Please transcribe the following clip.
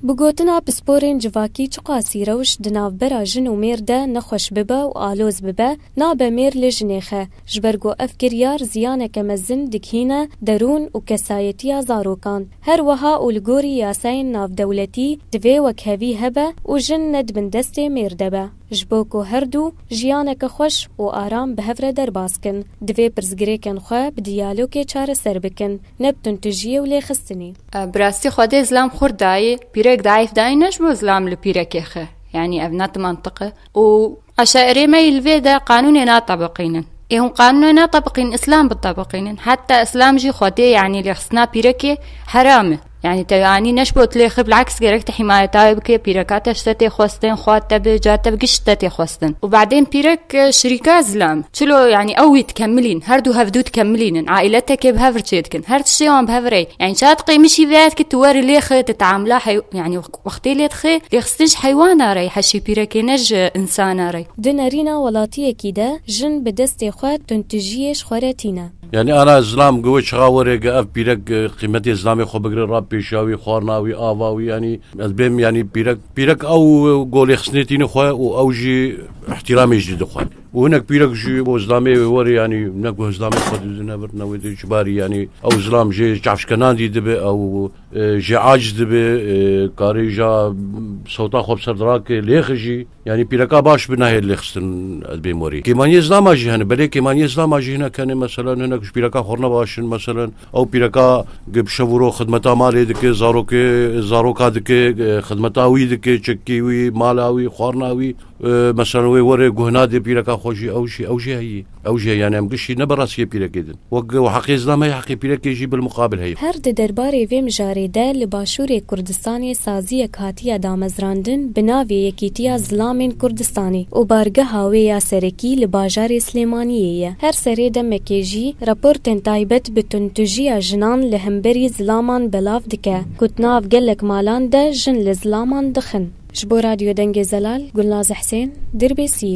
بگوتنا پسپورین جواکی چقاسی روش دنافبرا جن و میر ده نخوش ببه و آلوز ببه نابه میر لجنیخه جبرگو افکریار زیانک مزن دکهینه درون و کسایتی زاروکان هر وها اولگوری یاسین ناف دولتی دوی وکهوی هبه و جن ند بندست میر دبه جبوکو هر دو جیانک خوش و آرام به هفره در باسکن دوی پرزگریکن خواه بدیالوک چار سر بکن نبتون تجیه و لیخستنی براستی خود اسلام خورد دایی پیرک ضعیف دایی نشبو اسلام لپیرک خه يعني أبنات منطقة وعشائري ما يلفي ده قانون ناطبقين هم قانون ناطبقين إسلام بالطبقين حتى إسلام جي خودي يعني اللي خصنا بيركي حرامه يعني تاني نشبوت لي بالعكس جركت حماية تايبك بيركات اشتتي خوستن خوات بجات بقشتتي خوستن وبعدين بيرك شركة زلام شلو يعني أوي تكملين هردو هفدو تكملين عائلتك بهفرتشيتكن هرت الشيء بهفري يعني شات قيمشي فيات كتواري لي خي تتعاملا يعني وقتي لي تخي لي خستنش حيوانا راي حشي بيرك نج إنسانا راي دنارينا ولاتية كده جن بدست خوات تنتجيش خوراتينا يعني أنا إسلام قوي شغاوري قاف بيرك قيمتي إسلامي خو بقري راب بيشاوي خورناوي آواوي يعني أزبيم يعني بيرك أو قولي خسنتين خواه وأوجي احترامي جديد خواه وهناك بيرك جي وإسلامي وري يعني نقول إسلامي خد نبرنا ودي جباري يعني أو إسلام جي جعفش كنان دي دبي أو جي عاجز دبي كاري جا صوتا خوب سردراك ليخجي يعني بيركا باش بناهي اللي خستن أزبيم وري كمان إسلام أجي هنا بلي كمان إسلام أجي هنا كان مثلا هناك بيركا خورنا باشن مثلا أو بيركا بشورو خدمتا مالي دكي زاروكا دكي خدمتا وي دكي تشكيوي مالاوي خورناوي مثلا وري قهنا دي بيركا خوشي أوشي يعني أم قشي نبراسية بيرك إذن وحقي إسلام هي حقي بيرك يجي بالمقابل هي هر درباري في مجاريده لباشور كردستاني سازية كاتية دامزراندن بناوي يكيتيا زلامين كردستاني وبارقه هاوية سركي لباجار سليمانية هر سري دمكيجي رابورتن تايبت بتنتجيا جنان لهمبري زلامان بلاف دكا كتناف قلك مالان ده جن لزلامان دخن جبو راديو دنگ زلال گلناز حسين دربيسي